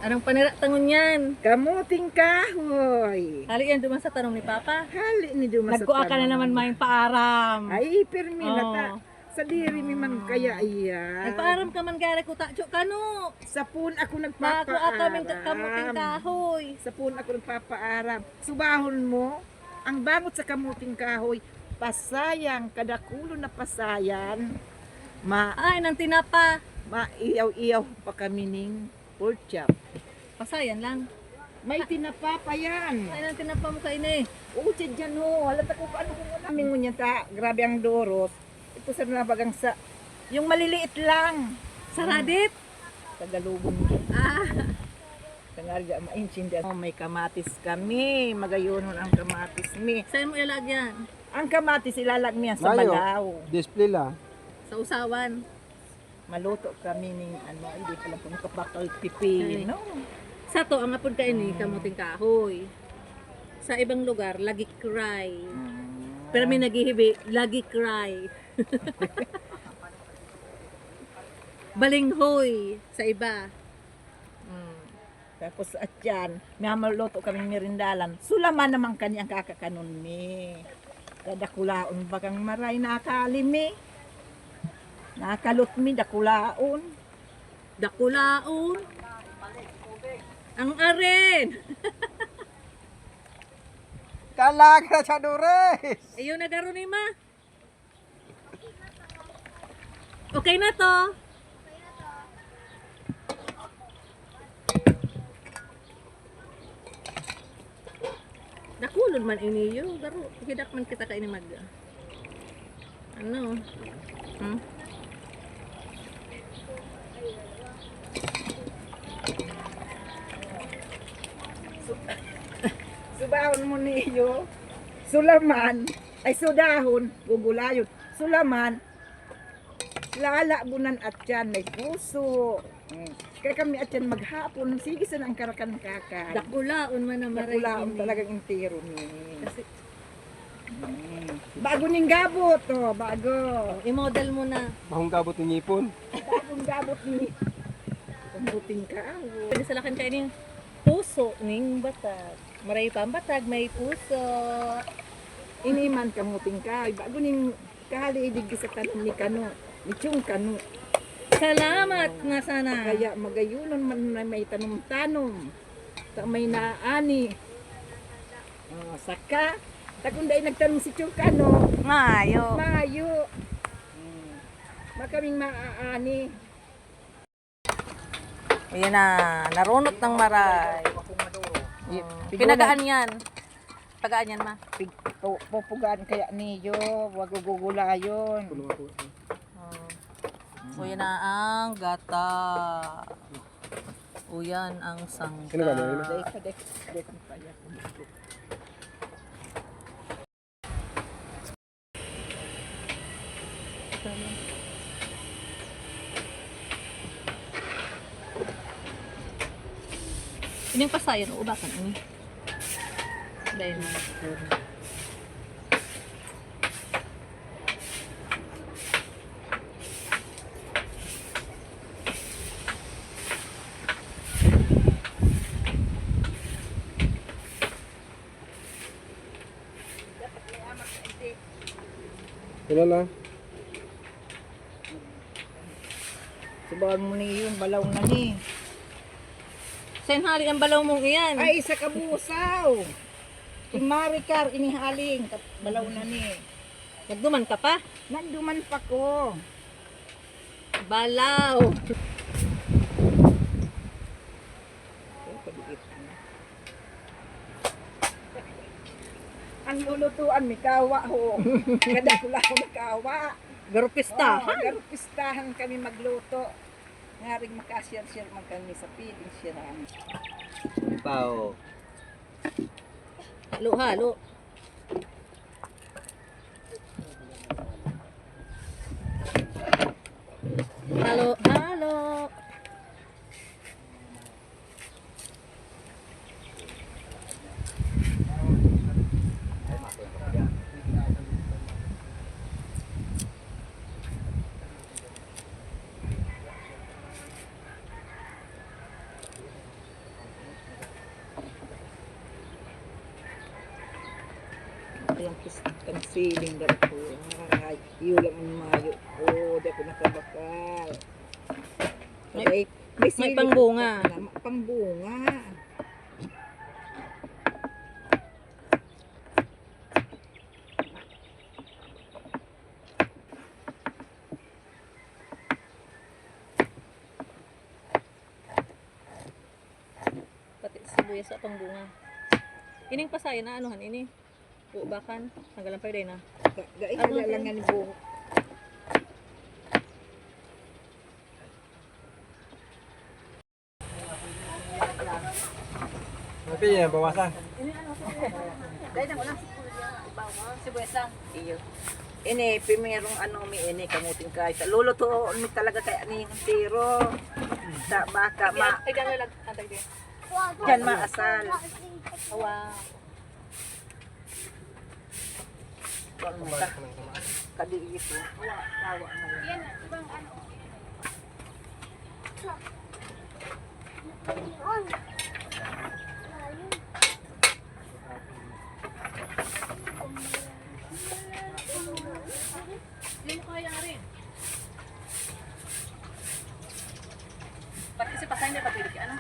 Anong panira tangon yan? Kamuting kahoy. Hali yan duman sa tanong ni Papa. Hali ni dumas sa Nagkuha ka na naman mayong paaram. Ay, permi na ta. Oh. Sa diri mi man kaya iya. Nagpaaram ka man gari ko takyo kano. Sapun ako Nakuha kami nagpapaaram. kamuting kahoy. Sapun ako nagpapaaram. Subahon mo, ang bangot sa kamuting kahoy, pasayang, kadakulo na pasayan, Ay, nang tinapa. maiyaw-iyaw pa kami ning pork chop. Pasayan lang. May tinapa pa yan. Ay, nang tinapa mo kain eh. Oo, dyan ho. Halata ko paano kung namin ngunya ta. Grabe ang doros. Ito sa nabagang sa... Yung maliliit lang. Sa Radit. Tagalubong. Ah, Tangarga, maintindihan. Oh, may kamatis kami. Magayonon ang kamatis mi. saan mo ilagyan? Ang kamatis ilalagmihan sa Mayo. balaw. Display lang. Sa usawan. Maluto kami ng ano, hindi pala kung kapakal pipi, Ay. no? Sa to, ang apod kain ni kamuting kahoy. Sa ibang lugar, lagi cry. Pero may naghihibi, lagi cry. Balinghoy sa iba. Tapos at yan, may maluto kami merindalan. Sulaman naman kanyang kakakanon mi. Kadakulaon bagang maray nakalimi. Nakalot mi, dakulaon. Dakulaon. Ang aren. Talaga sa Dores! Ayun na garo ni ma. Okay na to. Dakulon man iniyo. Garo, hidak man kita kaini mag... Ano? Hmm? Subahon mo niyo. Sulaman, ay sudahon, gugulayon. Sulaman, lalabunan at yan, may puso. Kaya kami at yan maghapon, sige sa ang karakan kaka. Dakulaon man na maray Dakulaon ini. talagang intero ni. Kasi, Bago ning gabot, oh, bago. i-model mo na. Mahong gabot ni Ngipon. Bagong gabot ni. Pumuting ka. Oh. Pwede sa lakan kayo ning puso ning batag. Maray pa ang batag, may puso. Iniman kamuting ka. Bago ning kali idig sa tanong ni kano. Ni Chung kano. Salamat nga sana. Kaya magayunon man na may tanom-tanom. Ta may naani. Oh, saka tagunday nagtanong si Chung kano. Mayo. Mayo. Makaming maaani. Ayan na, narunot ng maray. Pinagaan yan. Pagaan yan ma. Pupugan kaya niyo. Wag gugulayon. O yan na ang gata. O yan ang sangka. Sino ba yun? Dek kaya. Ini yung pasayan o ubakan ini. Dahil na. Sino lang? Subahan mo ni yung balaw na ni. Saan hali ang balaw mong iyan? Ay, sa kabusaw. Si Maricar inihaling. Balaw na ni. Nagduman ka pa? Nanduman pa ko. Balaw. Ang lulutuan, may kawa ho. Kada kula ko may kawa. Garupista. Pistahan kami magluto. Ngaring makasiyar-siyar man kami sa piling siyaran. Pao. Halo, halo. Halo, halo. Ayan, pistang siling dala ko. Ay, iulam ang mayo. Oh, di ako nakabakal. May siling pangbunga. pa na, pangbunga. Pati sibuyas sa pangbunga. Ining pasayan na anuhan ini. Ubakan, tanggalan pa yun na. Gaihala lang nga ni buhok. Sabi niya, bawasan. Dahil na mo lang. Sibuyas lang. Iyo. Ini, pimerong ano mi ini kamuting kahit. Lulutuon mi talaga kay ani yung tiro. Sa baka Ay, dyan lang. Antay din. Yan maasal. Wow. Wag mo ka. Kadiis mo. Tawa na yan. Hindi mo kaya rin. Pati si pasayan na pati ano?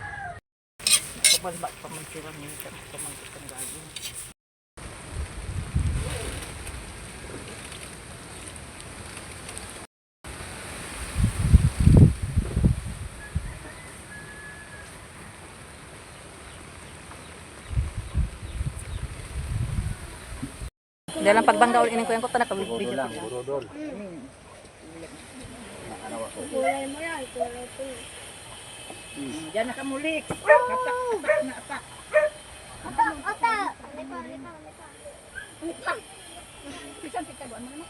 Pabalba pa man sila niya pamangkit ang gagawin. Dalang pagbangga ulit ko yung kuta na kabibigyo Lang, ko. burodol. Diyan na kamulik. Kata, na ata. Pisan tika buwan mo naman.